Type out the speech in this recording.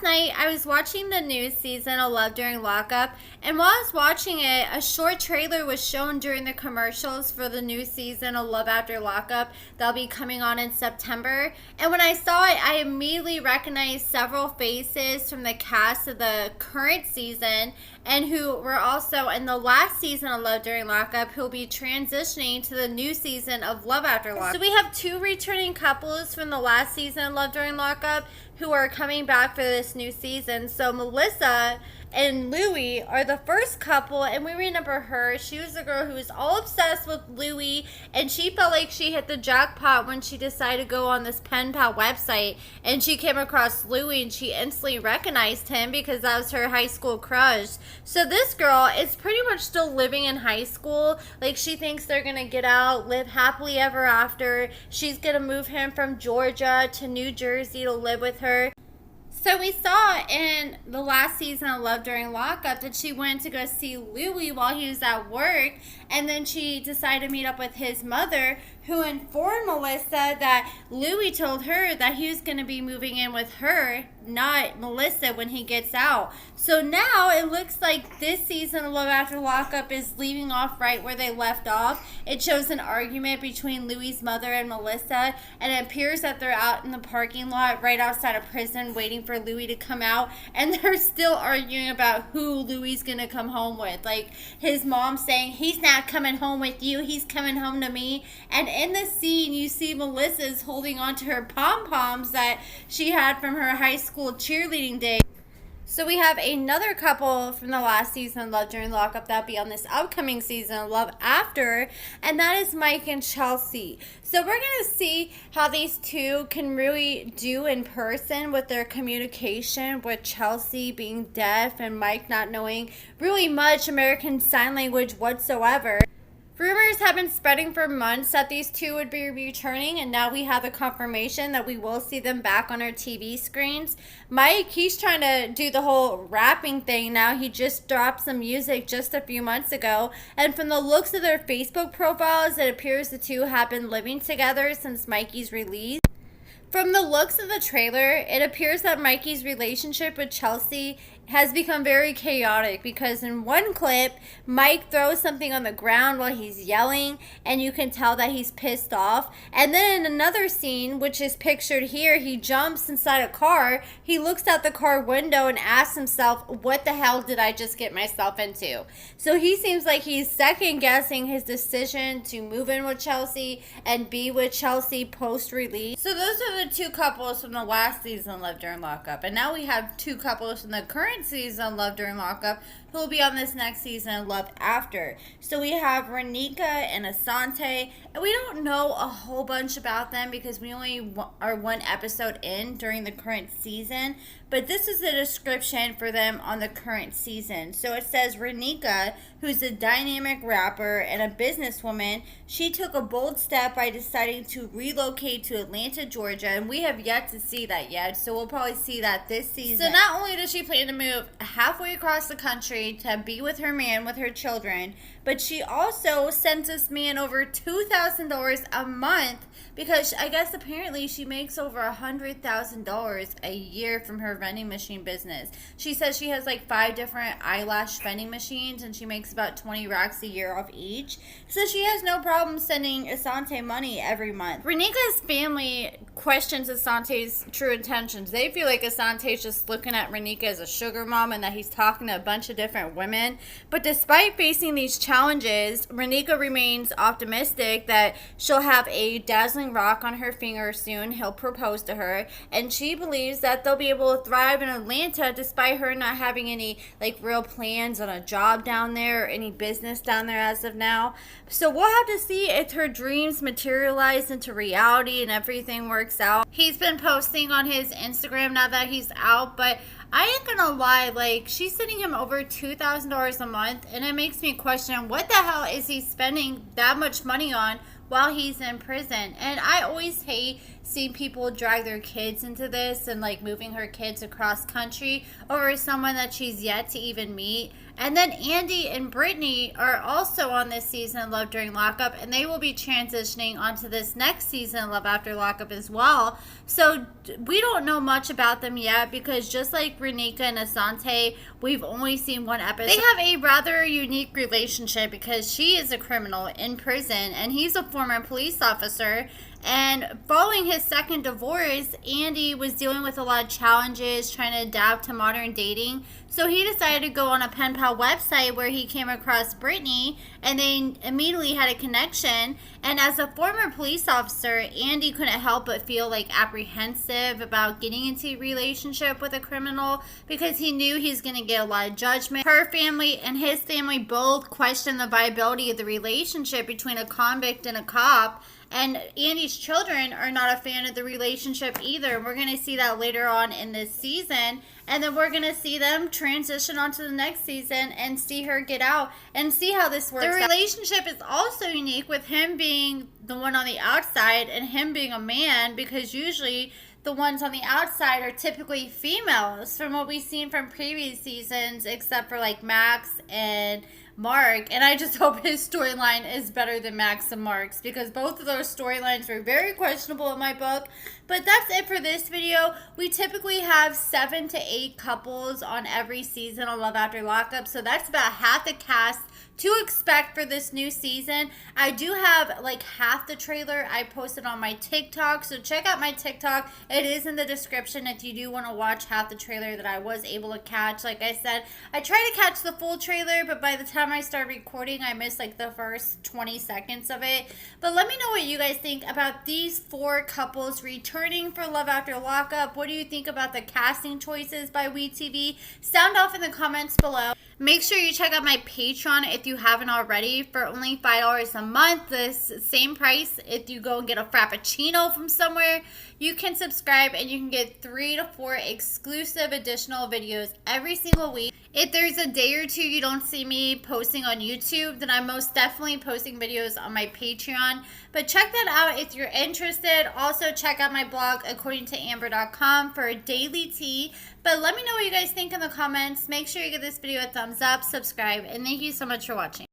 last night I was watching the new season of Love During Lockup, and while I was watching it, a short trailer was shown during the commercials for the new season of Love After Lockup that'll be coming on in September. And when I saw it, I immediately recognized several faces from the cast of the current season and who were also in the last season of Love During Lockup, who will be transitioning to the new season of Love After Lockup. So we have two returning couples from the last season of Love During Lockup who are coming back for this new season. So Melissa and Louie are the first couple, and we remember her. She was the girl who was all obsessed with Louie, and she felt like she hit the jackpot when she decided to go on this pen pal website, and she came across Louie, and she instantly recognized him because that was her high school crush. So this girl is pretty much still living in high school. Like, she thinks they're gonna get out, live happily ever after. She's gonna move him from Georgia to New Jersey to live with her. So we saw in the last season of Love During Lockup that she went to go see Louie while he was at work, and then she decided to meet up with his mother, who informed Melissa that Louie told her that he was going to be moving in with her, not Melissa, when he gets out. So now it looks like this season of Love After Lockup is leaving off right where they left off. It shows an argument between Louie's mother and Melissa, and it appears that they're out in the parking lot right outside of prison waiting for Louie to come out, and they're still arguing about who Louie's going to come home with. Like, his mom saying, he's not coming home with you, he's coming home to me. And in the scene, you see Melissa's holding on to her pom-poms that she had from her high school cheerleading day. So we have another couple from the last season of Love During Lockup that'll be on this upcoming season of Love After, and that is Mike and Chelsea. So we're going to see how these two can really do in person with their communication, with Chelsea being deaf and Mike not knowing really much American Sign Language whatsoever. Rumors have been spreading for months that these two would be returning, and now we have the confirmation that we will see them back on our TV screens. Mike, he's trying to do the whole rapping thing now. He just dropped some music just a few months ago, and from the looks of their Facebook profiles, it appears the two have been living together since Mikey's release. From the looks of the trailer, it appears that Mikey's relationship with Chelsea has become very chaotic, because in one clip, Mike throws something on the ground while he's yelling, and you can tell that he's pissed off. And then in another scene, which is pictured here, he jumps inside a car, he looks out the car window and asks himself, what the hell did I just get myself into? So he seems like he's second guessing his decision to move in with Chelsea and be with Chelsea post-release. So those are the two couples from the last season of Love During Lockup, and now we have two couples from the current season Love During Lockup who will be on this next season Love After. So we have Renika and Asante, and we don't know a whole bunch about them because we only are one episode in during the current season, but this is the description for them on the current season. So it says Renika, who's a dynamic rapper and a businesswoman, she took a bold step by deciding to relocate to Atlanta, Georgia, and we have yet to see that yet, so we'll probably see that this season. So not only does she plan to move halfway across the country to be with her man, with her children, but she also sent this man over $2,000 a month because I guess apparently she makes over $100,000 a year from her vending machine business. She says she has like 5 different eyelash vending machines and she makes about 20 racks a year off each. So she has no problem sending Asante money every month. Renika's family questions Asante's true intentions. They feel like Asante's just looking at Renika as a sugar mom and that he's talking to a bunch of different women. But despite facing these challenges, Renika remains optimistic that she'll have a dazzling rock on her finger soon. He'll propose to her, and she believes that they'll be able to thrive in Atlanta despite her not having any like real plans on a job down there or any business down there as of now. So we'll have to see if her dreams materialize into reality and everything works out. He's been posting on his Instagram now that he's out, but I ain't gonna lie, like, she's sending him over $2,000 a month, and it makes me question what the hell is he spending that much money on while he's in prison. And I always hate seen people drag their kids into this and like moving her kids across country over someone that she's yet to even meet. And then Andy and Brittany are also on this season of Love During Lockup, and they will be transitioning onto this next season of Love After Lockup as well. So we don't know much about them yet because just like Renika and Asante, we've only seen one episode. They have a rather unique relationship because she is a criminal in prison and he's a former police officer. And following his second divorce, Andy was dealing with a lot of challenges trying to adapt to modern dating. So he decided to go on a pen pal website where he came across Brittany, and they immediately had a connection. And as a former police officer, Andy couldn't help but feel like apprehensive about getting into a relationship with a criminal because he knew he's going to get a lot of judgment. Her family and his family both questioned the viability of the relationship between a convict and a cop. And Andy's children are not a fan of the relationship either. We're going to see that later on in this season. And then we're going to see them transition onto the next season and see her get out and see how this works. The relationship is also unique with him being the one on the outside and him being a man, because usually the ones on the outside are typically females from what we've seen from previous seasons, except for like Max and Mark. And I just hope his storyline is better than Max and Mark's, because both of those storylines were very questionable in my book. But that's it for this video. We typically have 7 to 8 couples on every season of Love After Lockup, so that's about half the cast to expect for this new season. I do have like half the trailer I posted on my TikTok, so check out my TikTok. It is in the description if you do want to watch half the trailer that I was able to catch. Like I said, I tried to catch the full trailer, but by the time I started recording, I missed like the first 20 seconds of it. But let me know what you guys think about these 4 couples returning for Love After Lockup. What do you think about the casting choices by WeTV? Sound off in the comments below. Make sure you check out my Patreon if you haven't already. For only $5 a month, this same price if you go and get a Frappuccino from somewhere, you can subscribe and you can get 3 to 4 exclusive additional videos every single week. If there's a day or two you don't see me posting on YouTube, then I'm most definitely posting videos on my Patreon. But check that out if you're interested. Also, check out my blog, AccordingtoAmber.com, for a daily tea. But let me know what you guys think in the comments. Make sure you give this video a thumbs up, subscribe, and thank you so much for watching.